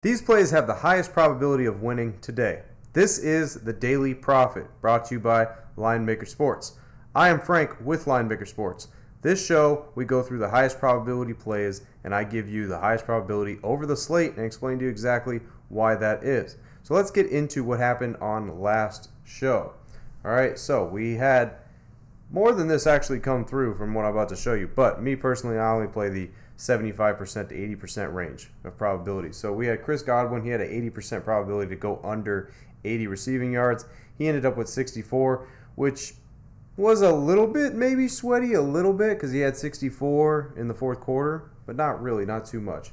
These plays have the highest probability of winning today. This is the Daily Profit, brought to you by Linemaker Sports. I am Frank with Linemaker Sports. This show, we go through the highest probability plays, and I give you the highest probability over the slate and explain to you exactly why that is. So let's get into what happened on last show. All right, so we had more than this actually come through from what I'm about to show you, but me personally, I only play the 75% to 80% range of probability. So we had Chris Godwin. He had an 80% probability to go under 80 receiving yards. He ended up with 64, which was a little bit maybe sweaty, a little bit, because he had 64 in the fourth quarter, but not really, not too much.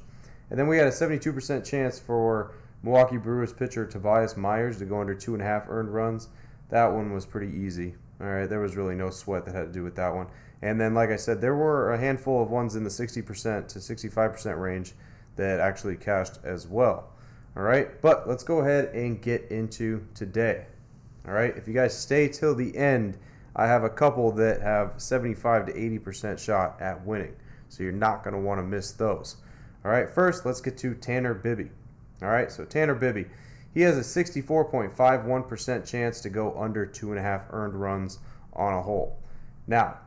And then we had a 72% chance for Milwaukee Brewers pitcher Tobias Myers to go under 2.5 earned runs. That one was pretty easy. All right, there was really no sweat that had to do with that one. And then, like I said, there were a handful of ones in the 60% to 65% range that actually cashed as well. All right, but let's go ahead and get into today. All right, if you guys stay till the end, I have a couple that have 75 to 80% shot at winning. So you're not going to want to miss those. All right, first, let's get to Tanner Bibby. All right, so Tanner Bibby, he has a 64.51% chance to go under 2.5 earned runs on a hole. Now,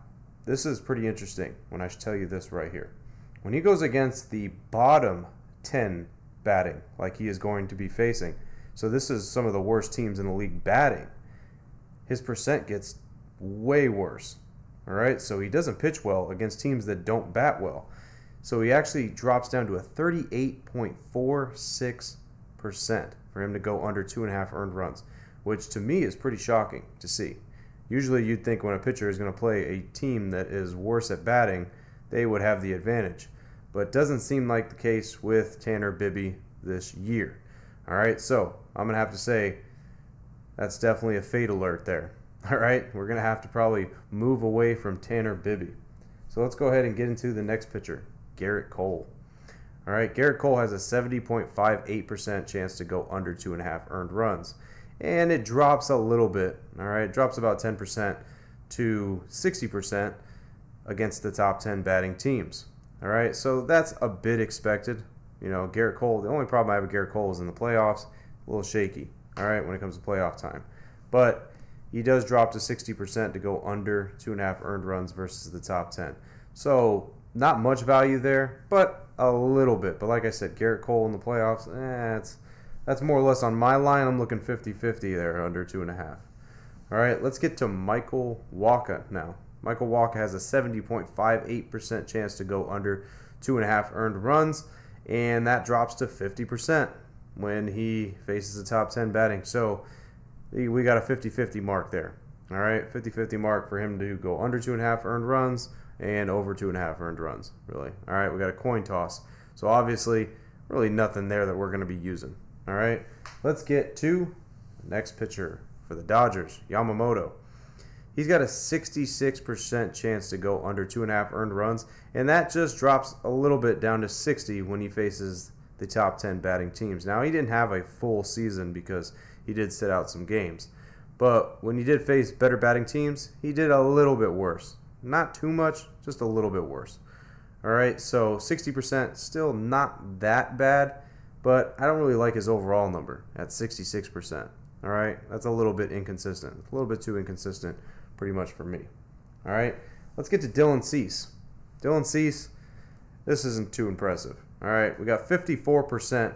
this is pretty interesting when I should tell you this right here. When he goes against the bottom 10 batting, like he is going to be facing, so this is some of the worst teams in the league batting, his percent gets way worse. All right, so he doesn't pitch well against teams that don't bat well. So he actually drops down to a 38.46% for him to go under 2.5 earned runs, which to me is pretty shocking to see. Usually you'd think when a pitcher is going to play a team that is worse at batting, they would have the advantage. But it doesn't seem like the case with Tanner Bibby this year. All right, so I'm going to have to say that's definitely a fade alert there. All right, we're going to have to probably move away from Tanner Bibby. So let's go ahead and get into the next pitcher, Garrett Cole. All right, Garrett Cole has a 70.58% chance to go under 2.5 earned runs. And it drops a little bit, all right? It drops about 10% to 60% against the top 10 batting teams, all right? So that's a bit expected. You know, Garrett Cole, the only problem I have with Garrett Cole is in the playoffs, a little shaky, all right, when it comes to playoff time. But he does drop to 60% to go under 2.5 earned runs versus the top 10. So not much value there, but a little bit. But like I said, Garrett Cole in the playoffs, that's more or less on my line. I'm looking 50-50 there, under 2.5. All right, let's get to Michael Wacha now. Michael Wacha has a 70.58% chance to go under 2.5 earned runs, and that drops to 50% when he faces the top 10 batting. So we got a 50-50 mark there. All right, 50-50 mark for him to go under 2.5 earned runs and over 2.5 earned runs, really. All right, we got a coin toss. So obviously, really nothing there that we're going to be using. All right, let's get to the next pitcher for the Dodgers, Yamamoto. He's got a 66% chance to go under 2.5 earned runs, and that just drops a little bit down to 60 when he faces the top 10 batting teams. Now, he didn't have a full season because he did sit out some games, but when he did face better batting teams, he did a little bit worse. Not too much, just a little bit worse. All right, so 60% still not that bad, but I don't really like his overall number at 66%. All right, that's a little bit inconsistent. A little bit too inconsistent, pretty much for me. All right, let's get to Dylan Cease. Dylan Cease, this isn't too impressive. All right, we got 54%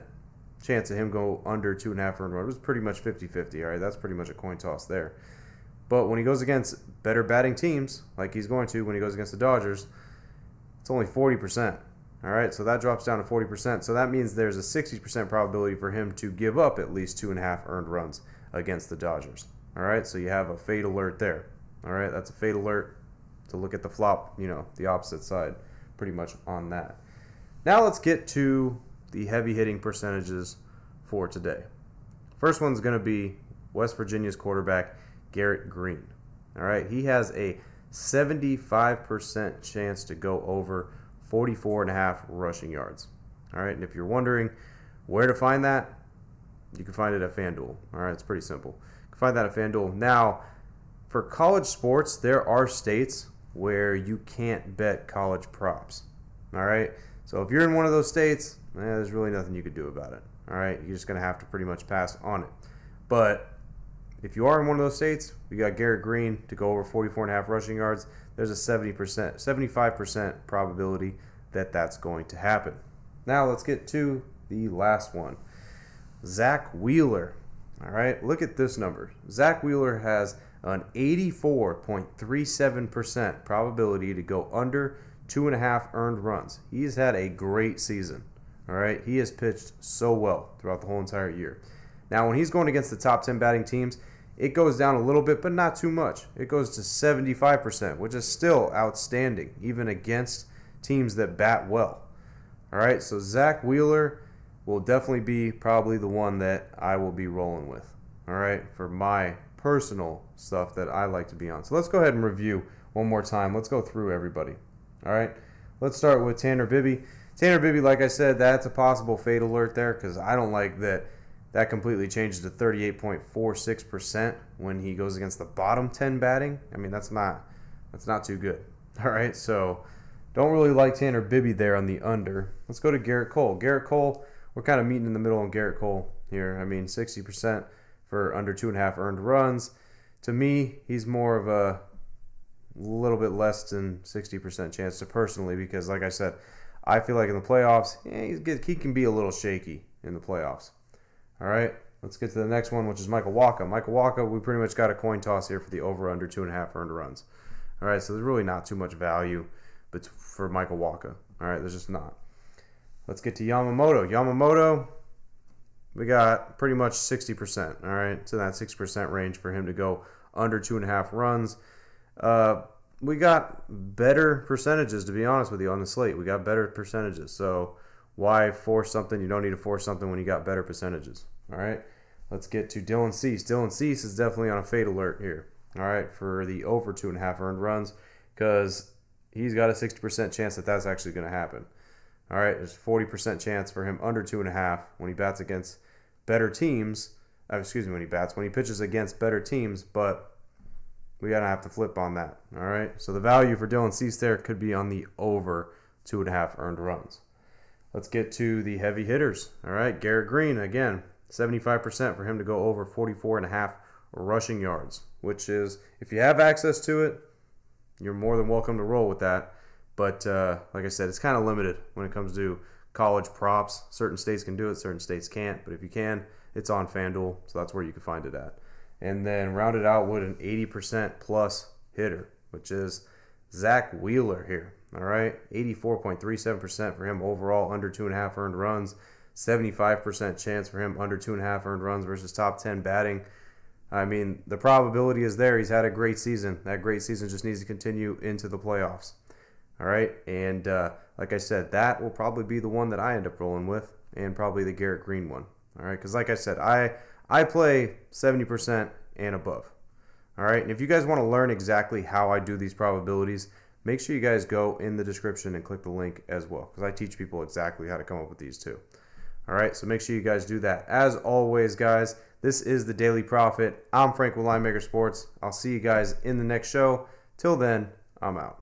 chance of him go under 2.5 earned runs. It was pretty much 50-50. All right, that's pretty much a coin toss there. But when he goes against better batting teams, like he's going to when he goes against the Dodgers, it's only 40%. All right, so that drops down to 40%. So that means there's a 60% probability for him to give up at least 2.5 earned runs against the Dodgers. All right, so you have a fade alert there. All right, that's a fade alert to look at the flop, you know, the opposite side pretty much on that. Now let's get to the heavy hitting percentages for today. First one's going to be West Virginia's quarterback, Garrett Green. All right, he has a 75% chance to go over 44.5 rushing yards. All right, and if you're wondering where to find that, you can find it at FanDuel. All right, it's pretty simple. You can find that at FanDuel. Now, for college sports, there are states where you can't bet college props. All right, so if you're in one of those states, there's really nothing you could do about it. All right, you're just going to have to pretty much pass on it. But if you are in one of those states, we got Garrett Green to go over 44.5 rushing yards. There's a 75% probability that that's going to happen. Now let's get to the last one. Zach Wheeler. All right, look at this number. Zach Wheeler has an 84.37% probability to go under 2.5 earned runs. He's had a great season. All right, he has pitched so well throughout the whole entire year. Now, when he's going against the top 10 batting teams, it goes down a little bit, but not too much. It goes to 75%, which is still outstanding, even against teams that bat well. All right, so Zach Wheeler will definitely be probably the one that I will be rolling with, all right, for my personal stuff that I like to be on. So let's go ahead and review one more time. Let's go through everybody, all right? Let's start with Tanner Bibby. Tanner Bibby, like I said, that's a possible fade alert there because I don't like that. That completely changes to 38.46% when he goes against the bottom 10 batting. I mean, that's not too good. All right, so don't really like Tanner Bibby there on the under. Let's go to Garrett Cole. Garrett Cole, we're kind of meeting in the middle on Garrett Cole here. I mean, 60% for under 2.5 earned runs. To me, he's more of a little bit less than 60% chance to personally because, like I said, I feel like in the playoffs, he can be a little shaky in the playoffs. All right, let's get to the next one, which is Michael Wacha. Michael Wacha, we pretty much got a coin toss here for the over-under 2.5 earned runs. All right, so there's really not too much value for Michael Wacha. All right, there's just not. Let's get to Yamamoto. Yamamoto, we got pretty much 60%. All right, so that 6% range for him to go under 2.5 runs. We got better percentages, to be honest with you, on the slate. We got better percentages, so why force something? You don't need to force something when you got better percentages. All right, let's get to Dylan Cease. Dylan Cease is definitely on a fade alert here. All right, for the over 2.5 earned runs because he's got a 60% chance that that's actually going to happen. All right, there's 40% chance for him under 2.5 when he bats against better teams. When he pitches against better teams, but we gotta have to flip on that. All right, so the value for Dylan Cease there could be on the over 2.5 earned runs. Let's get to the heavy hitters. All right, Garrett Green, again, 75% for him to go over 44.5 rushing yards, which is, if you have access to it, you're more than welcome to roll with that. But like I said, it's kind of limited when it comes to college props. Certain states can do it, certain states can't. But if you can, it's on FanDuel, so that's where you can find it at. And then round it out with an 80% plus hitter, which is Zach Wheeler here. All right, 84.37% for him overall, under 2.5 earned runs. 75% chance for him under 2.5 earned runs versus top 10 batting. I mean, the probability is there. He's had a great season. That great season just needs to continue into the playoffs. All right, and like I said, that will probably be the one that I end up rolling with, and probably the Garrett Green one. All right, because like I said, I play 70% and above. All right, and if you guys want to learn exactly how I do these probabilities, make sure you guys go in the description and click the link as well, because I teach people exactly how to come up with these too. All right, so make sure you guys do that. As always, guys, this is the Daily Profit. I'm Frank with Linemaker Sports. I'll see you guys in the next show. Till then, I'm out.